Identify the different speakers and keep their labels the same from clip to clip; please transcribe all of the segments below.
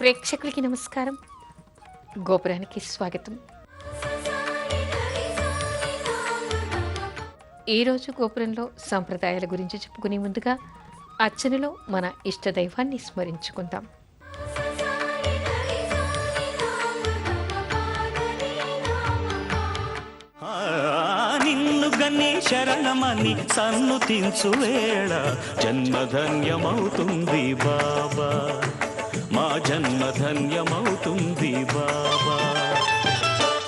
Speaker 1: ప్రేక్షకులకి నమస్కారం. గోపురానికి స్వాగతం. ఈరోజు గోపురంలో సాంప్రదాయాల గురించి చెప్పుకునే ముందుగా అర్చనలో మన ఇష్టదైవాన్ని స్మరించుకుందాం.
Speaker 2: నిన్ను గన్ని శరణమని సన్నుతించు వేళ జన్మధన్యమవుతుంది బాబా, మా జన్మధన్యమవుతుంది బాబా.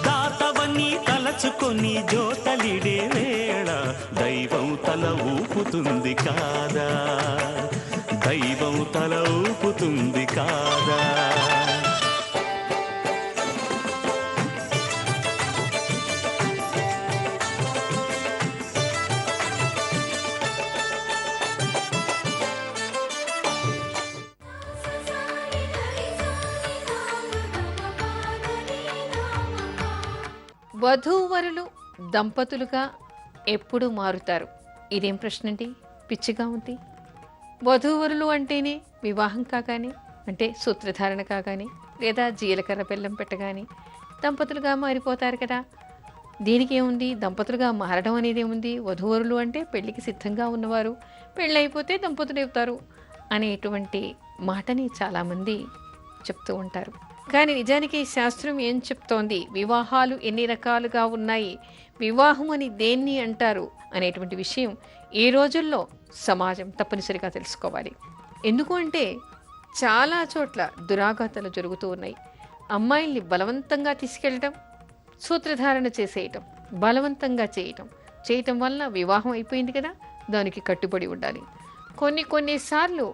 Speaker 2: దాతవని తలచుకొని జోతలిడే వేళ దైవం తల ఊపుతుంది కాదా, దైవం తల ఊపుతుంది కాదా.
Speaker 1: వధూవరులు దంపతులుగా ఎప్పుడు మారుతారు? ఇదేం ప్రశ్న అండి, పిచ్చిగా ఉంది. వధూవరులు అంటేనే వివాహం కాగానే, అంటే సూత్రధారణ కాగానే లేదా జీలకర్ర బెల్లం పెట్టగానే దంపతులుగా మారిపోతారు కదా. దీనికి ఏముంది, దంపతులుగా మారడం అనేది ఏముంది? వధూవరులు అంటే పెళ్లికి సిద్ధంగా ఉన్నవారు, పెళ్ళైపోతే దంపతులు అవుతారు అనేటువంటి మాటని చాలామంది చెప్తూ ఉంటారు. కానీ నిజానికి శాస్త్రం ఏం చెప్తోంది, వివాహాలు ఎన్ని రకాలుగా ఉన్నాయి, వివాహం అని దేన్ని అంటారు అనేటువంటి విషయం ఈ రోజుల్లో సమాజం తప్పనిసరిగా తెలుసుకోవాలి. ఎందుకు అంటే చాలా చోట్ల దురాఘాతాలు జరుగుతూ ఉన్నాయి. అమ్మాయిల్ని బలవంతంగా తీసుకెళ్ళటం, సూత్రధారణ చేసేయటం, బలవంతంగా చేయటం వల్ల వివాహం అయిపోయింది కదా, దానికి కట్టుబడి ఉండాలి. కొన్నిసార్లు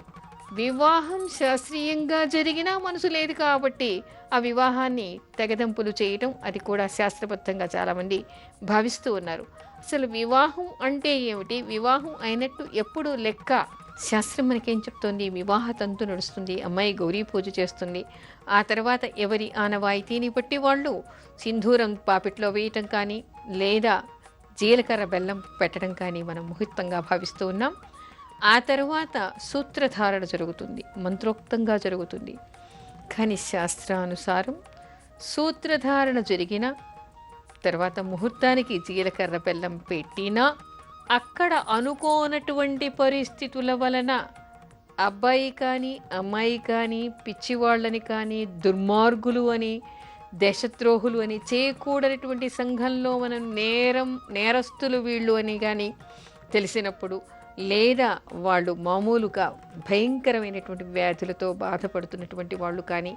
Speaker 1: వివాహం శాస్త్రీయంగా జరిగినా మనసు లేదు కాబట్టి ఆ వివాహాన్ని తెగదెంపులు చేయటం, అది కూడా శాస్త్రబద్ధంగా చాలామంది భావిస్తూ ఉన్నారు. అసలు వివాహం అంటే ఏమిటి, వివాహం అయినట్టు ఎప్పుడు లెక్క? శాస్త్రం మనకేం చెప్తోంది? వివాహ తంతు నడుస్తుంది, అమ్మాయి గౌరీ పూజ చేస్తుంది, ఆ తర్వాత ఎవరి ఆనవాయితీని బట్టి వాళ్ళు సింధూరం పాపిట్లో వేయటం కానీ లేదా జీలకర్ర బెల్లం పెట్టడం కానీ మనం ముహూర్తంగా భావిస్తూ ఉన్నాం. ఆ తర్వాత సూత్రధారణ జరుగుతుంది, మంత్రోక్తంగా జరుగుతుంది. కానీ శాస్త్రానుసారం సూత్రధారణ జరిగిన తర్వాత ముహూర్తానికి జీలకర్ర బెల్లం పెట్టినా అక్కడ అనుకోనటువంటి పరిస్థితుల వలన అబ్బాయి కానీ అమ్మాయి కానీ పిచ్చివాళ్ళని కానీ దుర్మార్గులు అని దేశద్రోహులు అని చేయకూడనటువంటి సంఘంలో మనం నేరస్తులు వీళ్ళు అని కానీ తెలిసినప్పుడు, లేదా వాళ్ళు మామూలుగా భయంకరమైనటువంటి వ్యాధులతో బాధపడుతున్నటువంటి వాళ్ళు కానీ,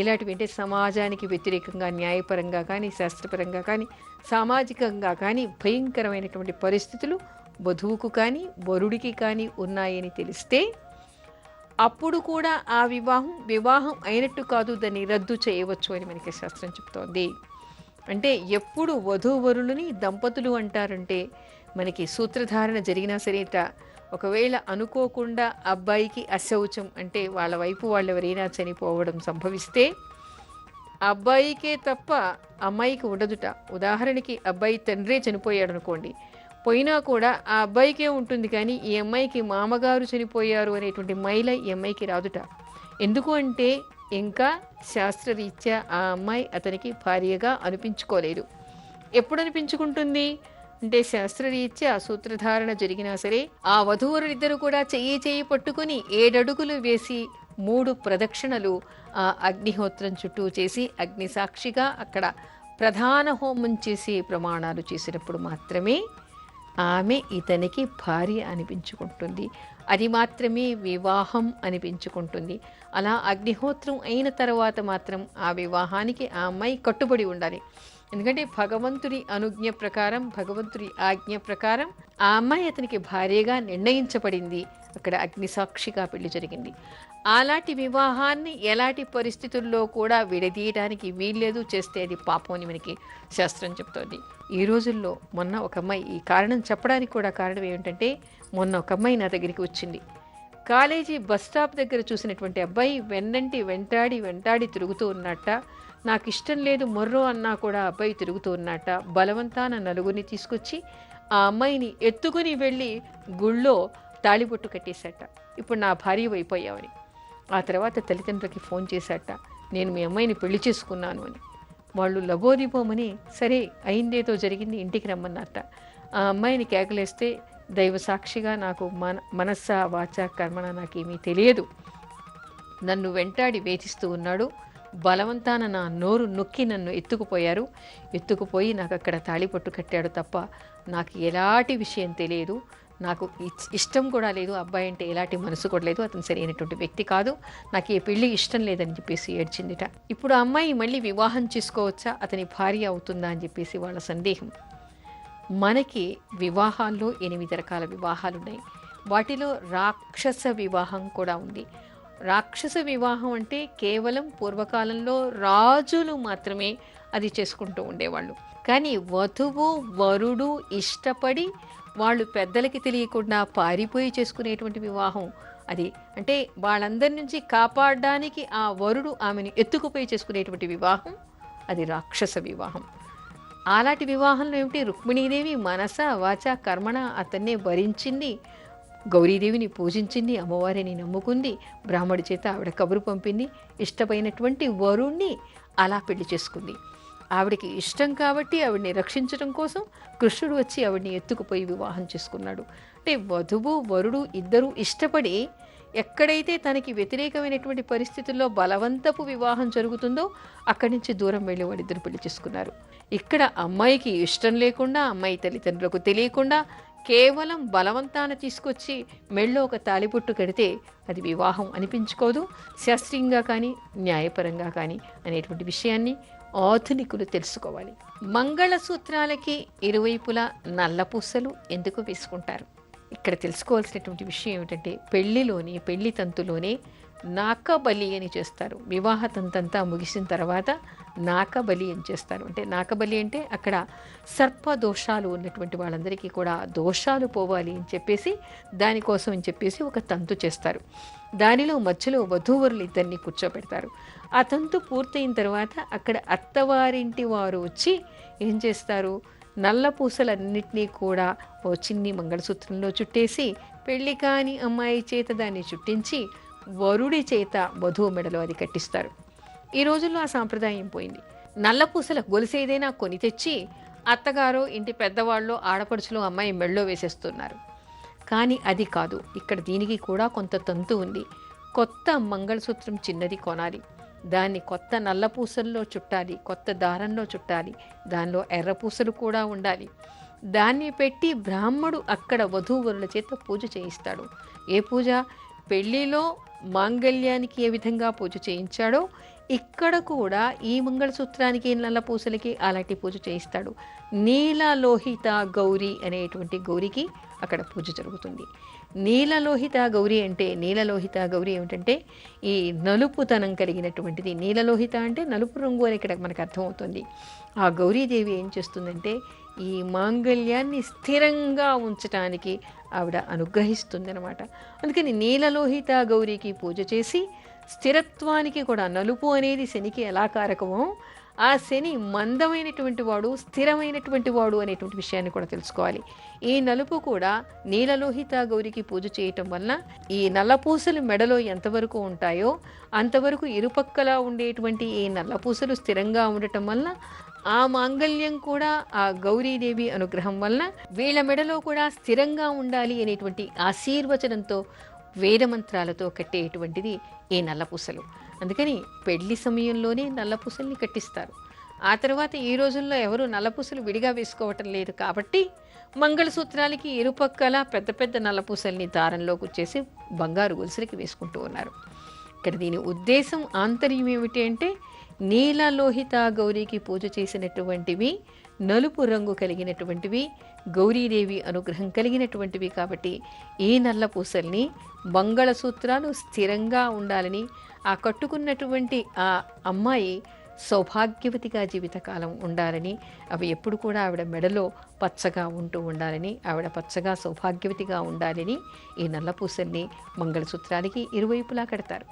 Speaker 1: ఇలాంటివి అంటే సమాజానికి వ్యతిరేకంగా న్యాయపరంగా కానీ శాస్త్రపరంగా కానీ సామాజికంగా కానీ భయంకరమైనటువంటి పరిస్థితులు వధువుకు కానీ వరుడికి కానీ ఉన్నాయని తెలిస్తే అప్పుడు కూడా ఆ వివాహం అయినట్టు కాదు, దాన్ని రద్దు చేయవచ్చు అని మనకి శాస్త్రం చెప్తోంది. అంటే ఎప్పుడు వధూవరులని దంపతులు అంటారంటే మనకి సూత్రధారణ జరిగినా సరేట, ఒకవేళ అనుకోకుండా అబ్బాయికి అశౌచం అంటే వాళ్ళ వైపు వాళ్ళు ఎవరైనా చనిపోవడం సంభవిస్తే అబ్బాయికే తప్ప అమ్మాయికి ఉండదుట. ఉదాహరణకి అబ్బాయి తండ్రే చనిపోయాడు అనుకోండి, పోయినా కూడా ఆ అబ్బాయికే ఉంటుంది, కానీ ఈ అమ్మాయికి మామగారు చనిపోయారు అనేటువంటి మైల ఈ అమ్మాయికి రాదుట. ఎందుకు అంటే ఇంకా శాస్త్రరీత్యా ఆ అమ్మాయి అతనికి భార్యగా అనిపించుకోలేదు. ఎప్పుడు అనిపించుకుంటుంది అంటే శాస్త్రరీత్యా సూత్రధారణ జరిగినా సరే ఆ వధూవరులిద్దరూ కూడా చెయ్యి పట్టుకుని 7 అడుగులు వేసి 3 ప్రదక్షిణలు ఆ అగ్నిహోత్రం చుట్టూ చేసి అగ్ని సాక్షిగా అక్కడ ప్రధాన హోమం చేసి ప్రమాణాలు చేసినప్పుడు మాత్రమే ఆమె ఇతనికి భార్య అనిపించుకుంటుంది. అది మాత్రమే వివాహం అనిపించుకుంటుంది. అలా అగ్నిహోత్రం అయిన తర్వాత మాత్రం ఆ వివాహానికి ఆ అమ్మాయి కట్టుబడి ఉండాలి. ఎందుకంటే భగవంతుడి అనుజ్ఞ ప్రకారం, భగవంతుడి ఆజ్ఞ ప్రకారం ఆ అమ్మాయి అతనికి భార్యగా నిర్ణయించబడింది. అక్కడ అగ్నిసాక్షిగా పెళ్లి జరిగింది. అలాంటి వివాహాన్ని ఎలాంటి పరిస్థితుల్లో కూడా విడదీయడానికి వీల్లేదు, చేస్తే అది పాపం అని మనకి శాస్త్రం చెప్తోంది. ఈ రోజుల్లో మొన్న ఒక అమ్మాయి, ఈ కారణం చెప్పడానికి కూడా కారణం ఏమిటంటే, మొన్న ఒక అమ్మాయి నా దగ్గరికి వచ్చింది. కాలేజీ బస్ స్టాప్ దగ్గర చూసినటువంటి అబ్బాయి వెంటాడి తిరుగుతూ ఉన్నట్ట. నాకు ఇష్టం లేదు మొర్రో అన్నా కూడా అబ్బాయి తిరుగుతూ ఉన్నట్ట. బలవంతాన నలుగురిని తీసుకొచ్చి ఆ అమ్మాయిని ఎత్తుకుని వెళ్ళి గుళ్ళో తాళిబొట్టు కట్టేశాట. ఇప్పుడు నా భార్య అయిపోయావని. ఆ తర్వాత తల్లిదండ్రులకి ఫోన్ చేశాట. నేను మీ అమ్మాయిని పెళ్లి చేసుకున్నాను అని. వాళ్ళు లబోదిబోమని సరే అయిందేదో జరిగింది ఇంటికి రమ్మన్నట్ట. ఆ అమ్మాయిని కేకలేస్తే దైవ సాక్షిగా నాకు మనస్స వాచ కర్మణ నాకేమీ తెలియదు, నన్ను వెంటాడి వేధిస్తూ ఉన్నాడు, బలవంతాన నా నోరు నొక్కి నన్ను ఎత్తుకుపోయారు, ఎత్తుకుపోయి నాకు అక్కడ తాళిపట్టు కట్టాడు తప్ప నాకు ఎలాంటి విషయం తెలియదు, నాకు ఇష్టం కూడా లేదు, అబ్బాయి అంటే ఎలాంటి మనసు కూడా లేదు, అతను సరైనటువంటి వ్యక్తి కాదు, నాకు ఏ పెళ్ళి ఇష్టం లేదని చెప్పేసి ఏడ్చిందిట. ఇప్పుడు ఆ అమ్మాయి మళ్ళీ వివాహం చేసుకోవచ్చా, అతని భార్య అవుతుందా అని చెప్పేసి వాళ్ళ సందేహం. మనకి వివాహాల్లో 8 రకాల వివాహాలు ఉన్నాయి. వాటిలో రాక్షస వివాహం కూడా ఉంది. రాక్షస వివాహం అంటే కేవలం పూర్వకాలంలో రాజులు మాత్రమే అది చేసుకుంటూ ఉండేవాళ్ళు. కానీ వధువు వరుడు ఇష్టపడి వాళ్ళు పెద్దలకి తెలియకుండా పారిపోయి చేసుకునేటువంటి వివాహం అది. అంటే వాళ్ళందరి నుంచి కాపాడడానికి ఆ వరుడు ఆమెను ఎత్తుకుపోయి చేసుకునేటువంటి వివాహం అది రాక్షస వివాహం. అలాంటి వివాహంలో ఏమిటి, రుక్మిణీదేవి మనస వాచ కర్మణ అతన్నే భరించింది, గౌరీదేవిని పూజించింది, అమ్మవారిని నమ్ముకుంది, బ్రాహ్మడి చేత ఆవిడ కబురు పంపింది, ఇష్టమైనటువంటి వరుణ్ణి అలా పెళ్లి చేసుకుంది. ఆవిడకి ఇష్టం కాబట్టి ఆవిడ్ని రక్షించడం కోసం కృష్ణుడు వచ్చి ఆవిడ్ని ఎత్తుకుపోయి వివాహం చేసుకున్నాడు. అంటే వధువు వరుడు ఇద్దరూ ఇష్టపడి ఎక్కడైతే తనకి వ్యతిరేకమైనటువంటి పరిస్థితుల్లో బలవంతపు వివాహం జరుగుతుందో అక్కడి నుంచి దూరం వెళ్ళి వాళ్ళిద్దరు పెళ్లి చేసుకున్నారు. ఇక్కడ అమ్మాయికి ఇష్టం లేకుండా, అమ్మాయి తల్లిదండ్రులకు తెలియకుండా కేవలం బలవంతాన తీసుకొచ్చి మెళ్ళో ఒక తాళిబొట్టు కడితే అది వివాహం అనిపించుకోదు, శాస్త్రీయంగా కానీ న్యాయపరంగా కానీ అనేటువంటి విషయాన్ని ఆధునికులు తెలుసుకోవాలి. మంగళసూత్రాలకి ఇరువైపులా నల్ల పూసలు ఎందుకు వేసుకుంటారు? ఇక్కడ తెలుసుకోవాల్సినటువంటి విషయం ఏమిటంటే పెళ్లి తంతులోనే నాకబలి అని చేస్తారు. వివాహ తంతంతా ముగిసిన తర్వాత నాకబలి అని చేస్తారు. అంటే నాకబలి అంటే అక్కడ సర్ప దోషాలు ఉన్నటువంటి వాళ్ళందరికీ కూడా దోషాలు పోవాలి అని చెప్పేసి దానికోసం అని చెప్పేసి ఒక తంతు చేస్తారు. దానిలో మధ్యలో వధూవరులు ఇద్దరిని కూర్చోబెడతారు. ఆ తంతు పూర్తయిన తర్వాత అక్కడ అత్తవారింటి వారు వచ్చి ఏం చేస్తారు, నల్ల పూసలన్నిటినీ కూడా ఓ చిన్ని మంగళసూత్రంలో చుట్టేసి పెళ్లి కాని అమ్మాయి చేత దాన్ని చుట్టించి వరుడి చేత వధువు మెడలో అది కట్టిస్తారు. ఈ రోజుల్లో ఆ సాంప్రదాయం పోయింది. నల్ల పూసల గొలుసేదైనా కొని తెచ్చి అత్తగారో ఇంటి పెద్దవాళ్ళు ఆడపడుచులో అమ్మాయి మెడలో వేసేస్తున్నారు. కానీ అది కాదు, ఇక్కడ దీనికి కూడా కొంత తంతు ఉంది. కొత్త మంగళసూత్రం చిన్నది కొనాలి, దాన్ని కొత్త నల్ల పూసల్లో చుట్టాలి, కొత్త దారంలో చుట్టాలి, దానిలో ఎర్ర పూసలు కూడా ఉండాలి. దాన్ని పెట్టి బ్రాహ్మడు అక్కడ వధూవరుల చేత పూజ చేయిస్తాడు. ఏ పూజ? పెళ్లిలో మాంగళ్యానికి ఏ విధంగా పూజ చేయించాడో ఇక్కడ కూడా ఈ మంగళసూత్రానికి నల్ల పూసలకి అలాంటి పూజ చేయిస్తాడు. నీలలోహిత గౌరీ అనేటువంటి గౌరికి అక్కడ పూజ జరుగుతుంది. నీలలోహిత గౌరీ అంటే నీలలోహిత గౌరీ ఏమిటంటే ఈ నలుపుతనం కలిగినటువంటిది. నీలలోహిత అంటే నలుపు రంగు అని ఇక్కడ మనకు అర్థమవుతుంది. ఆ గౌరీదేవి ఏం చేస్తుందంటే ఈ మాంగళ్యాన్ని స్థిరంగా ఉంచటానికి ఆవిడ అనుగ్రహిస్తుంది అనమాట. అందుకని నీలలోహిత గౌరీకి పూజ చేసి స్థిరత్వానికి కూడా, నలుపు అనేది శనికి ఎలా కారకమో ఆ శని మందమైనటువంటి వాడు, స్థిరమైనటువంటి వాడు అనేటువంటి విషయాన్ని కూడా తెలుసుకోవాలి. ఈ నలుపు కూడా నీలలోహిత గౌరికి పూజ చేయటం వలన ఈ నల్లపూసలు మెడలో ఎంతవరకు ఉంటాయో అంతవరకు ఇరుపక్కలా ఉండేటువంటి ఈ నల్లపూసలు స్థిరంగా ఉండటం వల్ల ఆ మాంగళ్యం కూడా ఆ గౌరీదేవి అనుగ్రహం వలన వీళ్ళ మెడలో కూడా స్థిరంగా ఉండాలి అనేటువంటి ఆశీర్వచనంతో వేదమంత్రాలతో కట్టేటువంటిది ఈ నల్లపూసలు. అందుకని పెళ్లి సమయంలోనే నల్లపూసల్ని కట్టిస్తారు. ఆ తర్వాత ఈ రోజుల్లో ఎవరు నల్లపూసలు విడిగా వేసుకోవటం లేదు కాబట్టి మంగళసూత్రాలకి ఇరుపక్కల పెద్ద పెద్ద నల్లపూసల్ని దారంలో కూర్చేసి బంగారు గొలుసులకి వేసుకుంటూ ఉన్నారు. ఇక్కడ దీని ఉద్దేశం ఆంతర్యం ఏమిటి అంటే నీలలోహిత గౌరీకి పూజ చేసినటువంటివి నలుపు రంగు కలిగినటువంటివి, గౌరీదేవి అనుగ్రహం కలిగినటువంటివి కాబట్టి ఈ నల్ల పూసల్ని మంగళసూత్రాలు స్థిరంగా ఉండాలని, ఆ కట్టుకున్నటువంటి ఆ అమ్మాయి సౌభాగ్యవతిగా జీవితకాలం ఉండాలని, అవి ఎప్పుడు కూడా ఆవిడ మెడలో పచ్చగా ఉంటూ ఉండాలని, ఆవిడ పచ్చగా సౌభాగ్యవతిగా ఉండాలని ఈ నల్ల పూసల్ని మంగళసూత్రాలకి ఇరువైపులా కడతారు.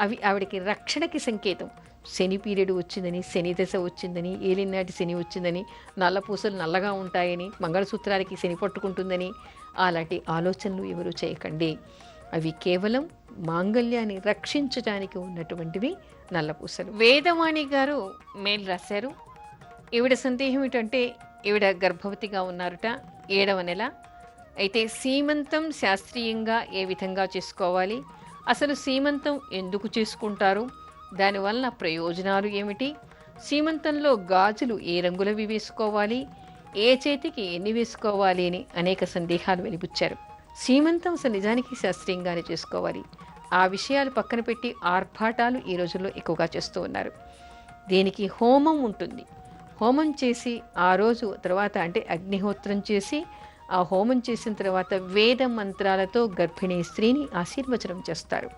Speaker 1: అవి ఆవిడకి రక్షణకి సంకేతం. శని పీరియడ్ వచ్చిందని, శని దశ వచ్చిందని, ఏలినాటి శని వచ్చిందని, నల్ల పూసలు నల్లగా ఉంటాయని, మంగళసూత్రాలకి శని పట్టుకుంటుందని అలాంటి ఆలోచనలు ఎవరు చేయకండి. అవి కేవలం మాంగళ్యాన్ని రక్షించడానికి ఉన్నటువంటివి నల్లపూసలు. వేదవాణి గారు మెయిల్ రాశారు. ఈవిడ సందేహం ఏంటంటే ఈవిడ గర్భవతిగా ఉన్నారట, 7వ నెల. అయితే సీమంతం శాస్త్రీయంగా ఏ విధంగా చేసుకోవాలి, అసలు సీమంతం ఎందుకు చేసుకుంటారు, దానివల్ల ప్రయోజనాలు ఏమిటి, సీమంతంలో గాజులు ఏ రంగులవి వేసుకోవాలి, ఏ చేతికి ఎన్ని వేసుకోవాలి అని అనేక సందేహాలు వెలిబుచ్చారు. సీమంతం అసలు నిజానికి శాస్త్రీయంగానే చేసుకోవాలి. ఆ విషయాలు పక్కన పెట్టి ఆర్భాటాలు ఈ రోజుల్లో ఎక్కువగా చేస్తూ ఉన్నారు. దీనికి హోమం ఉంటుంది. హోమం చేసి ఆ రోజు తర్వాత అంటే అగ్నిహోత్రం చేసి ఆ హోమం చేసిన తర్వాత వేద మంత్రాలతో గర్భిణీ స్త్రీని ఆశీర్వచనం చేస్తారు.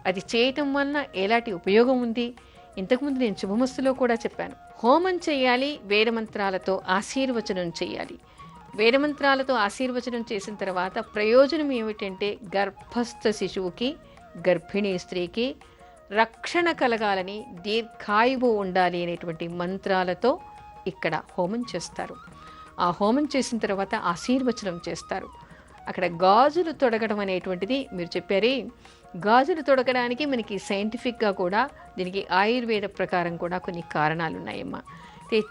Speaker 1: అది చేయటం వలన ఎలాంటి ఉపయోగం ఉంది, ఇంతకుముందు నేను శుభమస్తులో కూడా చెప్పాను. హోమం చేయాలి, వేదమంత్రాలతో ఆశీర్వచనం చేయాలి. వేదమంత్రాలతో ఆశీర్వచనం చేసిన తర్వాత ప్రయోజనం ఏమిటంటే గర్భస్థ శిశువుకి, గర్భిణీ స్త్రీకి రక్షణ కలగాలని, దీర్ఘాయువు ఉండాలి అనేటువంటి మంత్రాలతో ఇక్కడ హోమం చేస్తారు. ఆ హోమం చేసిన తర్వాత ఆశీర్వచనం చేస్తారు. అక్కడ గాజులు తొడగడం అనేటువంటిది మీరు చెప్పారే, గాజులు తొడగడానికి మనకి సైంటిఫిక్గా కూడా దీనికి ఆయుర్వేద ప్రకారం కూడా కొన్ని కారణాలు ఉన్నాయమ్మా.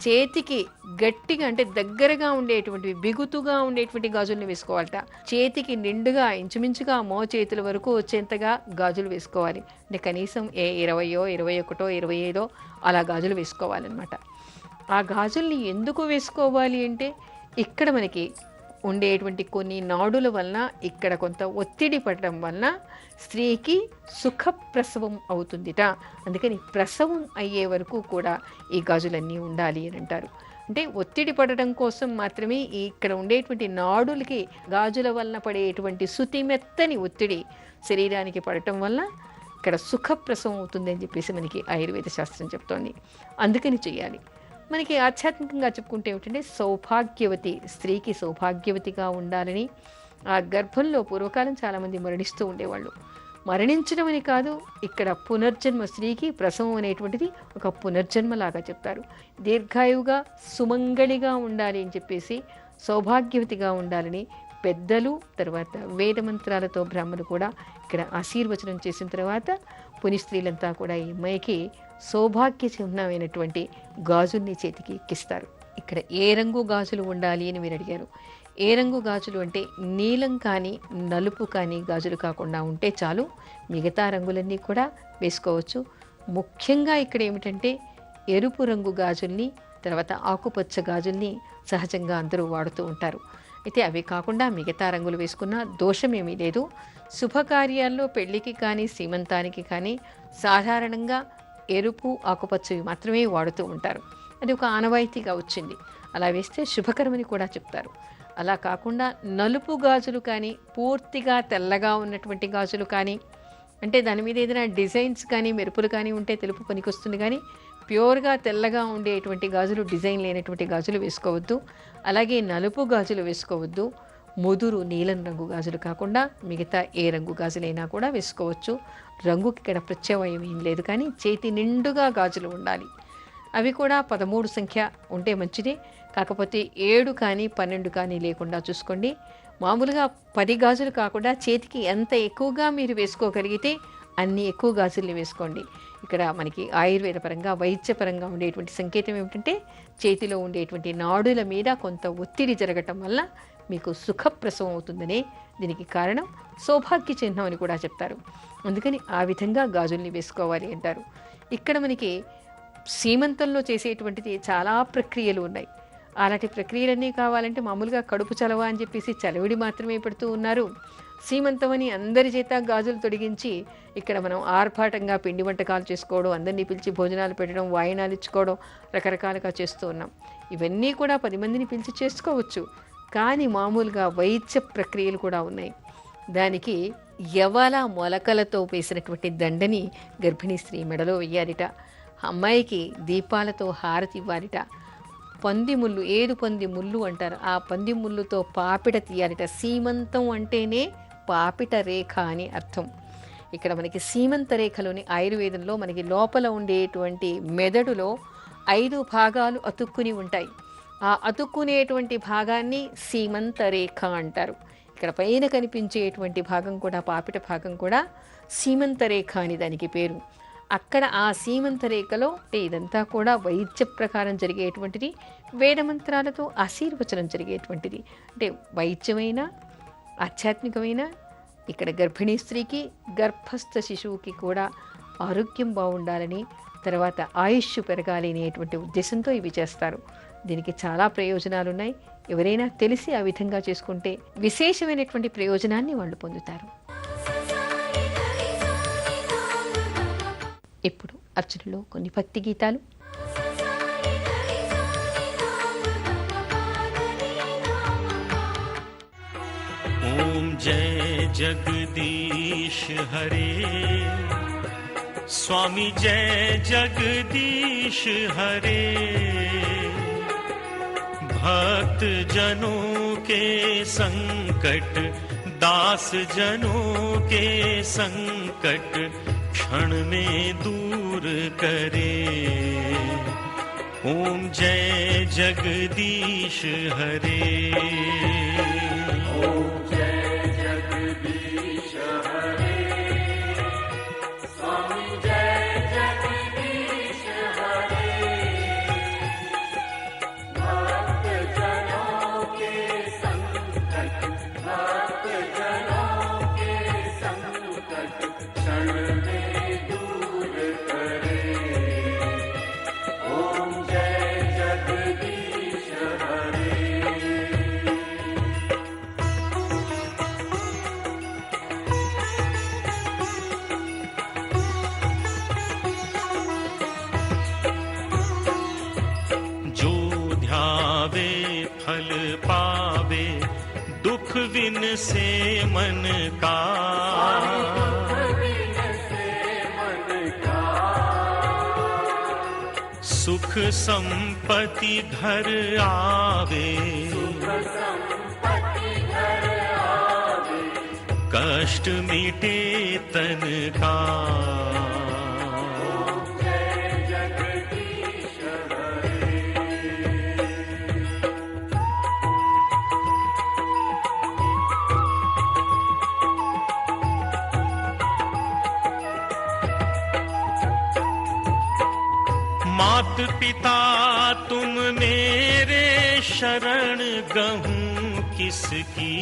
Speaker 1: చేతికి గట్టిగా అంటే దగ్గరగా ఉండేటువంటివి, బిగుతుగా ఉండేటువంటి గాజుల్ని వేసుకోవాలట. చేతికి నిండుగా ఇంచుమించుగా మోచేతుల వరకు వచ్చేంతగా గాజులు వేసుకోవాలి. అంటే కనీసం 20, 21, 25 అలా గాజులు వేసుకోవాలన్నమాట. ఆ గాజుల్ని ఎందుకు వేసుకోవాలి అంటే ఇక్కడ మనకి ఉండేటువంటి కొన్ని నాడుల వలన ఇక్కడ కొంత ఒత్తిడి పడడం వలన స్త్రీకి సుఖప్రసవం అవుతుందిట. అందుకని ప్రసవం అయ్యే వరకు కూడా ఈ గాజులన్నీ ఉండాలి అని అంటారు. అంటే ఒత్తిడి పడడం కోసం మాత్రమే ఇక్కడ ఉండేటువంటి నాడులకి గాజుల వలన పడేటువంటి శుతిమెత్తని ఒత్తిడి శరీరానికి పడటం వల్ల ఇక్కడ సుఖప్రసవం అవుతుంది అని చెప్పేసి మనకి ఆయుర్వేద శాస్త్రం చెప్తోంది. అందుకని చేయాలి. మనకి ఆధ్యాత్మికంగా చెప్పుకుంటే ఏమిటంటే సౌభాగ్యవతి స్త్రీకి సౌభాగ్యవతిగా ఉండాలని, ఆ గర్భంలో పూర్వకాలం చాలామంది మరణిస్తూ ఉండేవాళ్ళు. మరణించడం అని కాదు, ఇక్కడ పునర్జన్మ, స్త్రీకి ప్రసవం అనేటువంటిది ఒక పునర్జన్మలాగా చెప్తారు. దీర్ఘాయువుగా సుమంగళిగా ఉండాలి అని చెప్పేసి, సౌభాగ్యవతిగా ఉండాలని పెద్దలు, తర్వాత వేదమంత్రాలతో బ్రాహ్మణులు కూడా ఇక్కడ ఆశీర్వచనం చేసిన తర్వాత పుని స్త్రీలంతా కూడా ఈ అమ్మాయికి సౌభాగ్య చిహ్నమైనటువంటి గాజుల్ని చేతికి ఎక్కిస్తారు. ఇక్కడ ఏ రంగు గాజులు ఉండాలి అని మీరు అడిగారు. ఏ రంగు గాజులు అంటే నీలం కానీ నలుపు కానీ గాజులు కాకుండా ఉంటే చాలు, మిగతా రంగులన్నీ కూడా వేసుకోవచ్చు. ముఖ్యంగా ఇక్కడ ఏమిటంటే ఎరుపు రంగు గాజుల్ని, తర్వాత ఆకుపచ్చ గాజుల్ని సహజంగా అందరూ వాడుతూ ఉంటారు. అయితే అవి కాకుండా మిగతా రంగులు వేసుకున్నా దోషమేమీ లేదు. శుభకార్యాల్లో పెళ్లికి కానీ సీమంతానికి కానీ సాధారణంగా ఎరుపు ఆకుపచ్చవి మాత్రమే వాడుతూ ఉంటారు. అది ఒక ఆనవాయితీగా వచ్చింది. అలా వేస్తే శుభకరమని కూడా చెప్తారు. అలా కాకుండా నలుపు గాజులు కానీ, పూర్తిగా తెల్లగా ఉన్నటువంటి గాజులు కానీ, అంటే దాని మీద ఏదైనా డిజైన్స్ కానీ మెరుపులు కానీ ఉంటే తెలుపు పనికొస్తుంది. కానీ ప్యూర్గా తెల్లగా ఉండేటువంటి గాజులు, డిజైన్ లేనటువంటి గాజులు వేసుకోవద్దు. అలాగే నలుపు గాజులు వేసుకోవద్దు. ముదురు నీలం రంగు గాజులు కాకుండా మిగతా ఏ రంగు గాజులైనా కూడా వేసుకోవచ్చు. రంగుకి ఇక్కడ ప్రత్యయం ఏం లేదు, కానీ చేతి నిండుగా గాజులు ఉండాలి. అవి కూడా 13 సంఖ్య ఉంటే మంచిది. కాకపోతే 7 కానీ 12 కానీ లేకుండా చూసుకోండి. మామూలుగా 10 గాజులు కాకుండా చేతికి ఎంత ఎక్కువగా మీరు వేసుకోగలిగితే అన్ని ఎక్కువ గాజుల్ని వేసుకోండి. ఇక్కడ మనకి ఆయుర్వేద పరంగా, వైద్యపరంగా ఉండేటువంటి సంకేతం ఏమిటంటే చేతిలో ఉండేటువంటి నాడుల మీద కొంత ఒత్తిడి జరగటం వల్ల మీకు సుఖప్రసవం అవుతుందనే దీనికి కారణం సౌభాగ్య చిహ్నం అని కూడా చెప్తారు. అందుకని ఆ విధంగా గాజుల్ని వేసుకోవాలి అంటారు. ఇక్కడ మనకి సీమంతంలో చేసేటువంటిది చాలా ప్రక్రియలు ఉన్నాయి. అలాంటి ప్రక్రియలన్నీ కావాలంటే మామూలుగా కడుపు చలవ అని చెప్పేసి చలవిడి మాత్రమే పెడుతూ ఉన్నారు. సీమంతం అని అందరి చేత గాజులు తొడిగించి ఇక్కడ మనం ఆర్భాటంగా పిండి వంటకాలు చేసుకోవడం, అందరినీ పిలిచి భోజనాలు పెట్టడం, వాయినాలు ఇచ్చుకోవడం రకరకాలుగా చేస్తూ ఉన్నాం. ఇవన్నీ కూడా 10 మందిని పిలిచి చేసుకోవచ్చు. కానీ మామూలుగా వైద్య ప్రక్రియలు కూడా ఉన్నాయి. దానికి యవల మొలకలతో వేసినటువంటి దండని గర్భిణీ స్త్రీ మెడలో వెయ్యాలిట. అమ్మాయికి దీపాలతో హారతి ఇవ్వాలిట. పంది ముళ్ళు, ఏడు పంది ముళ్ళు అంటారు, ఆ పంది ముళ్ళుతో పాపిట తీయాలిట. సీమంతం అంటేనే పాపిట రేఖ అని అర్థం. ఇక్కడ మనకి సీమంత రేఖలోని ఆయుర్వేదంలో మనకి లోపల ఉండేటువంటి మెదడులో 5 భాగాలు అతుక్కుని ఉంటాయి. ఆ అతుక్కునేటువంటి భాగాన్ని సీమంత రేఖ అంటారు. ఇక్కడ పైన కనిపించేటువంటి భాగం కూడా, పాపిట భాగం కూడా సీమంతరేఖ అని దానికి పేరు. అక్కడ ఆ సీమంతరేఖలో అంటే ఇదంతా కూడా వైద్య ప్రకారం జరిగేటువంటిది, వేదమంత్రాలతో ఆశీర్వచనం జరిగేటువంటిది. అంటే వైద్యమైన, ఆధ్యాత్మికమైన, ఇక్కడ గర్భిణీ స్త్రీకి, గర్భస్థ శిశువుకి కూడా ఆరోగ్యం బాగుండాలని, తర్వాత ఆయుష్ పెరగాలి అనేటువంటి ఉద్దేశంతో ఇవి చేస్తారు. దీనికి చాలా ప్రయోజనాలు ఉన్నాయి. ఎవరైనా తెలిసి ఆ విధంగా చేసుకుంటే విశేషమైనటువంటి ప్రయోజనాన్ని వాళ్ళు పొందుతారు. ఇప్పుడు అర్చనలో కొన్ని భక్తి గీతాలు.
Speaker 2: ఓం జయ జగదీश हरे स्वामी जय जगदीश हरे भक्त जनों के संकट दास जनों के संकट क्षण में दूर करे ओम जय जगदीश हरे फल पावे दुख विन से मन का सुख संपत्ति घर आवे कष्ट मिटे तन का मात पिता तुम मेरे शरण गहूं किसकी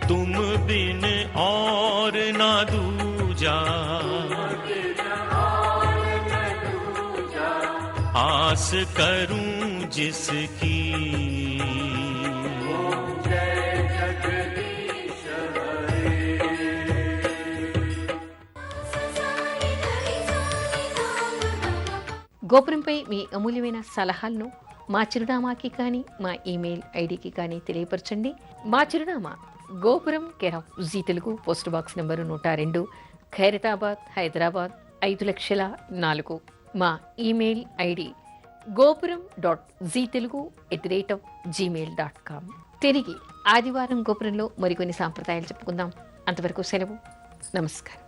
Speaker 2: तुम बिन और ना दूजा आस करूं जिसकी
Speaker 1: గోపురంపై మీ అమూల్యమైన సలహాలను మా చిరునామాకి కానీ, మా ఈమెయిల్ ఐడికి కానీ తెలియపరచండి. మా చిరునామా గోపురం care of Zee Telugu, post box number 102, Khairatabad, Hyderabad 5,04,000. మా ఈమెయిల్ ఐడి gopuram.ztelugu@gmail.com. తిరిగి ఆదివారం గోపురంలో మరికొన్ని సాంప్రదాయాలు చెప్పుకుందాం. అంతవరకు సెలవు. నమస్కారం.